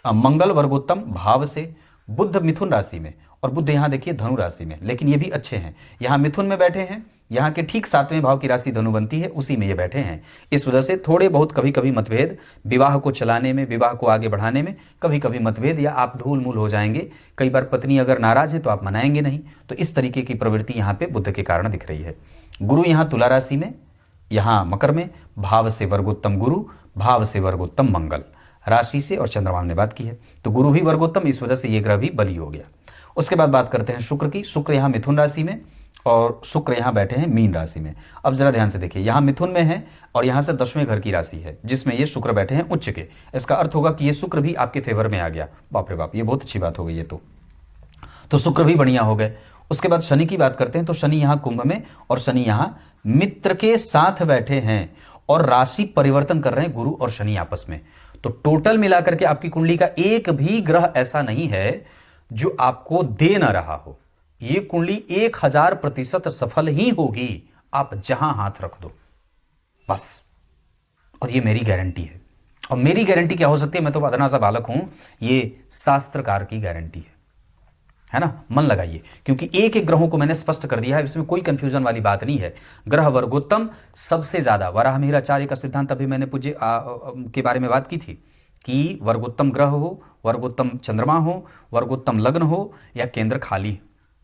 मंगल वर्गोत्तम भाव से, बुध मिथुन राशि में, और बुध यहाँ देखिए धनु राशि में, लेकिन ये भी अच्छे हैं। यहाँ मिथुन में बैठे हैं, यहाँ के ठीक 7वें भाव की राशि धनु बनती है, उसी में ये बैठे हैं। इस वजह से थोड़े बहुत कभी कभी मतभेद, विवाह को चलाने में, विवाह को आगे बढ़ाने में कभी कभी मतभेद, या आप ढूल मूल हो जाएंगे। कई बार पत्नी अगर नाराज है तो आप मनाएंगे नहीं, तो इस तरीके की प्रवृत्ति यहाँ पे बुध के कारण दिख रही है। गुरु यहाँ तुला राशि में, यहाँ मकर में, भाव से वर्गोत्तम गुरु, भाव से वर्गोत्तम मंगल, राशि से और चंद्रमा ने बात की है, तो गुरु भी वर्गोत्तम, इस वजह से ये ग्रह भी बली हो गया। उसके बाद बात करते हैं शुक्र की। शुक्र यहाँ मिथुन राशि में और शुक्र यहाँ बैठे हैं मीन राशि में। अब जरा ध्यान से देखिए, यहाँ मिथुन में है और यहाँ से 10वें घर की राशि है जिसमें ये शुक्र बैठे हैं उच्च के। इसका अर्थ होगा कि ये शुक्र भी आपके फेवर में आ गया। बाप रे बाप, ये बहुत अच्छी बात हो गई ये तो शुक्र भी बढ़िया हो गए। उसके बाद शनि की बात करते हैं, तो शनि यहाँ कुंभ में और शनि यहाँ मित्र के साथ बैठे हैं और राशि परिवर्तन कर रहे हैं गुरु और शनि आपस में। तो टोटल मिलाकर के आपकी कुंडली का एक भी ग्रह ऐसा नहीं है जो आपको दे ना रहा हो। ये कुंडली 1000% सफल ही होगी, आप जहां हाथ रख दो बस। और ये मेरी गारंटी है। और मेरी गारंटी क्या हो सकती है, मैं तो अदना सा बालक हूं, ये शास्त्रकार की गारंटी है ना। मन लगाइए, क्योंकि एक एक ग्रहों को मैंने स्पष्ट कर दिया है, इसमें कोई कंफ्यूजन वाली बात नहीं है। ग्रह वर्गोत्तम सबसे ज्यादा, वराहमिहिराचार्य का सिद्धांत अभी मैंने पूज्य के बारे में बात की थी कि वर्गोत्तम ग्रह हो, वर्गोत्तम चंद्रमा हो, वर्गोत्तम लग्न हो या केंद्र खाली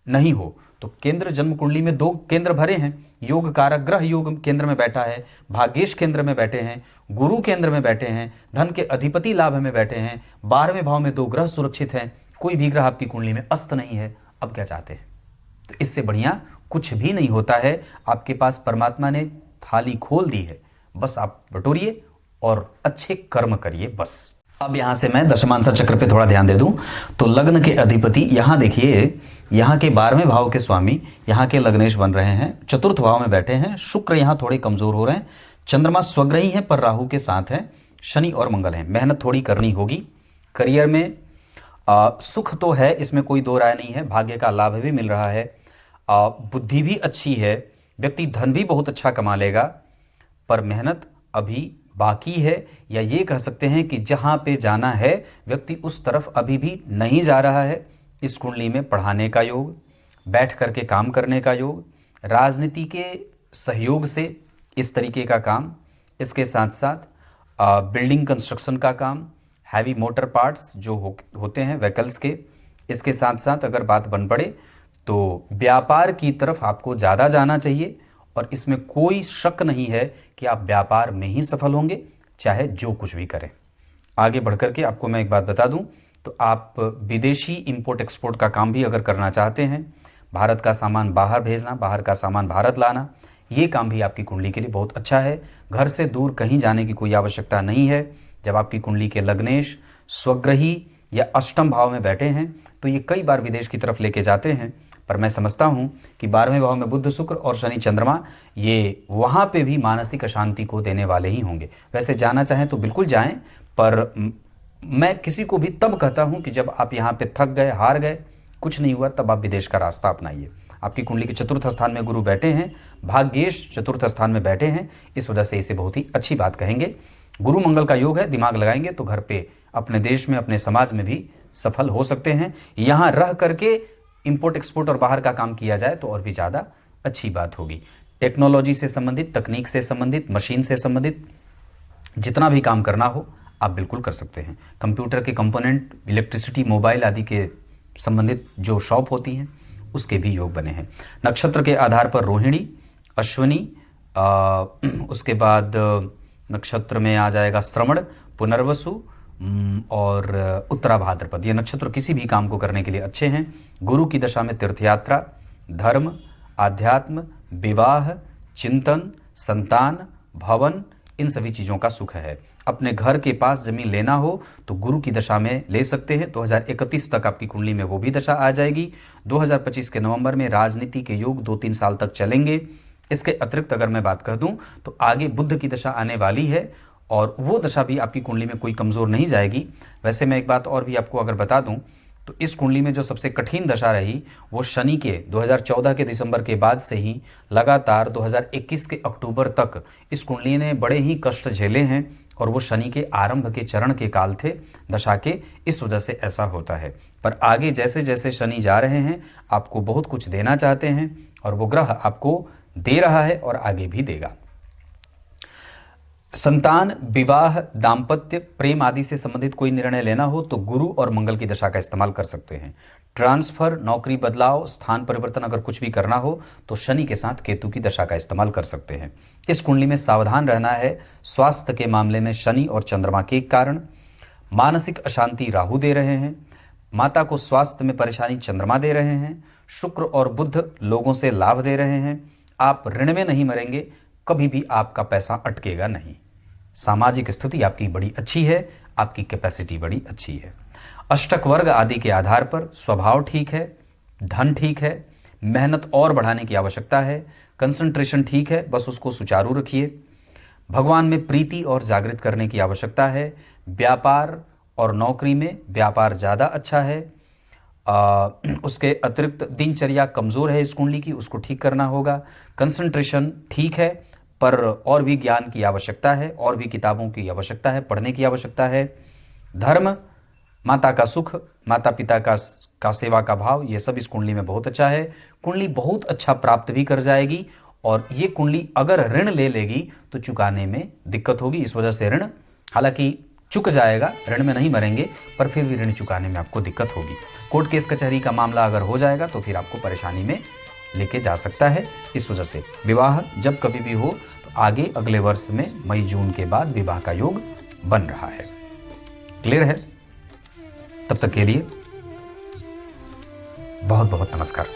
नहीं हो। तो केंद्र जन्म कुंडली में 2 केंद्र भरे हैं। योग कारक ग्रह योग केंद्र में बैठा है, भाग्येश केंद्र में बैठे हैं, गुरु केंद्र में बैठे हैं, धन के अधिपति लाभ में बैठे हैं, 12वें भाव में 2 ग्रह सुरक्षित हैं, कोई भी ग्रह आपकी कुंडली में अस्त नहीं है। अब क्या चाहते हैं? तो इससे बढ़िया कुछ भी नहीं होता है। आपके पास परमात्मा ने थाली खोल दी है, बस आप बटोरिए और अच्छे कर्म करिए बस। अब यहां से मैं दशमांसा चक्र पे थोड़ा ध्यान दे दूं, तो लग्न के अधिपति यहां देखिए, यहां के 12वें भाव के स्वामी यहां के लग्नेश बन रहे हैं, चतुर्थ भाव में बैठे हैं। शुक्र यहां थोड़े कमजोर हो रहे हैं, चंद्रमा स्वग्रही है पर राहु के साथ है, शनि और मंगल हैं। मेहनत थोड़ी करनी होगी। करियर में सुख तो है, इसमें कोई दो राय नहीं है, भाग्य का लाभ भी मिल रहा है, बुद्धि भी अच्छी है, व्यक्ति धन भी बहुत अच्छा कमा लेगा, पर मेहनत अभी बाकी है, या ये कह सकते हैं कि जहाँ पे जाना है व्यक्ति उस तरफ अभी भी नहीं जा रहा है। इस कुंडली में पढ़ाने का योग, बैठ करके काम करने का योग, राजनीति के सहयोग से इस तरीके का काम, इसके साथ साथ बिल्डिंग कंस्ट्रक्शन का काम, हैवी मोटर पार्ट्स जो होते हैं व्हीकल्स के, इसके साथ साथ अगर बात बन पड़े तो व्यापार की तरफ आपको ज़्यादा जाना चाहिए। और इसमें कोई शक नहीं है कि आप व्यापार में ही सफल होंगे, चाहे जो कुछ भी करें। आगे बढ़कर के आपको मैं एक बात बता दूं, तो आप विदेशी इंपोर्ट एक्सपोर्ट का काम भी अगर करना चाहते हैं, भारत का सामान बाहर भेजना, बाहर का सामान भारत लाना, ये काम भी आपकी कुंडली के लिए बहुत अच्छा है। घर से दूर कहीं जाने की कोई आवश्यकता नहीं है। जब आपकी कुंडली के लग्नेश, स्वग्रही या अष्टम भाव में बैठे हैं तो ये कई बार विदेश की तरफ लेके जाते हैं। पर मैं समझता हूँ कि 12वें भाव में बुध, शुक्र और शनि, चंद्रमा, ये वहाँ पे भी मानसिक अशांति को देने वाले ही होंगे। वैसे जाना चाहें तो बिल्कुल जाएं, पर मैं किसी को भी तब कहता हूँ कि जब आप यहाँ पे थक गए, हार गए, कुछ नहीं हुआ, तब आप विदेश का रास्ता अपनाइए। आपकी कुंडली के चतुर्थ स्थान में गुरु बैठे हैं, भाग्येश चतुर्थ स्थान में बैठे हैं, इस वजह से इसे बहुत ही अच्छी बात कहेंगे। गुरु मंगल का योग है, दिमाग लगाएंगे तो घर पे, अपने देश में, अपने समाज में भी सफल हो सकते हैं। यहाँ रह करके इंपोर्ट एक्सपोर्ट और बाहर का काम किया जाए तो और भी ज़्यादा अच्छी बात होगी। टेक्नोलॉजी से संबंधित, तकनीक से संबंधित, मशीन से संबंधित जितना भी काम करना हो आप बिल्कुल कर सकते हैं। कंप्यूटर के कंपोनेंट, इलेक्ट्रिसिटी, मोबाइल आदि के संबंधित जो शॉप होती हैं उसके भी योग बने हैं। नक्षत्र के आधार पर रोहिणी, अश्विनी, उसके बाद नक्षत्र में आ जाएगा श्रवण, पुनर्वसु और उत्तरा भाद्रपद। ये नक्षत्र किसी भी काम को करने के लिए अच्छे हैं। गुरु की दशा में तीर्थयात्रा, धर्म, आध्यात्म, विवाह, चिंतन, संतान, भवन, इन सभी चीज़ों का सुख है। अपने घर के पास जमीन लेना हो तो गुरु की दशा में ले सकते हैं। 2031 तक आपकी कुंडली में वो भी दशा आ जाएगी। 2025 के नवंबर में राजनीति के योग 2-3 साल तक चलेंगे। इसके अतिरिक्त अगर मैं बात कर दूं तो आगे बुध की दशा आने वाली है और वो दशा भी आपकी कुंडली में कोई कमज़ोर नहीं जाएगी। वैसे मैं एक बात और भी आपको अगर बता दूं तो इस कुंडली में जो सबसे कठिन दशा रही वो शनि के 2014 के दिसंबर के बाद से ही लगातार 2021 के अक्टूबर तक इस कुंडली ने बड़े ही कष्ट झेले हैं और वो शनि के आरंभ के चरण के काल थे दशा के, इस वजह से ऐसा होता है। पर आगे जैसे जैसे शनि जा रहे हैं आपको बहुत कुछ देना चाहते हैं और वो ग्रह आपको दे रहा है और आगे भी देगा। संतान, विवाह, दाम्पत्य, प्रेम आदि से संबंधित कोई निर्णय लेना हो तो गुरु और मंगल की दशा का इस्तेमाल कर सकते हैं। ट्रांसफर, नौकरी बदलाव, स्थान परिवर्तन अगर कुछ भी करना हो तो शनि के साथ केतु की दशा का इस्तेमाल कर सकते हैं। इस कुंडली में सावधान रहना है स्वास्थ्य के मामले में शनि और चंद्रमा के कारण। मानसिक अशांति राहु दे रहे हैं। माता को स्वास्थ्य में परेशानी चंद्रमा दे रहे हैं। शुक्र और बुध लोगों से लाभ दे रहे हैं। आप ऋण में नहीं मरेंगे, कभी भी आपका पैसा अटकेगा नहीं। सामाजिक स्थिति आपकी बड़ी अच्छी है, आपकी कैपेसिटी बड़ी अच्छी है। अष्टक वर्ग आदि के आधार पर स्वभाव ठीक है, धन ठीक है, मेहनत और बढ़ाने की आवश्यकता है, कंसंट्रेशन ठीक है, बस उसको सुचारू रखिए। भगवान में प्रीति और जागृत करने की आवश्यकता है। व्यापार और नौकरी में व्यापार ज़्यादा अच्छा है। उसके अतिरिक्त दिनचर्या कमज़ोर है इस कुंडली की, उसको ठीक करना होगा। कंसंट्रेशन ठीक है पर और भी ज्ञान की आवश्यकता है, और भी किताबों की आवश्यकता है, पढ़ने की आवश्यकता है। धर्म, माता का सुख, माता पिता का सेवा का भाव, ये सब इस कुंडली में बहुत अच्छा है। कुंडली बहुत अच्छा प्राप्त भी कर जाएगी और ये कुंडली अगर ऋण ले लेगी तो चुकाने में दिक्कत होगी। इस वजह से ऋण हालांकि चुक जाएगा, ऋण में नहीं मरेंगे, पर फिर भी ऋण चुकाने में आपको दिक्कत होगी। कोर्ट केस कचहरी का मामला अगर हो जाएगा तो फिर आपको परेशानी में लेके जा सकता है। इस वजह से विवाह जब कभी भी हो तो आगे अगले वर्ष में मई जून के बाद विवाह का योग बन रहा है। क्लियर है? तब तक के लिए बहुत बहुत नमस्कार।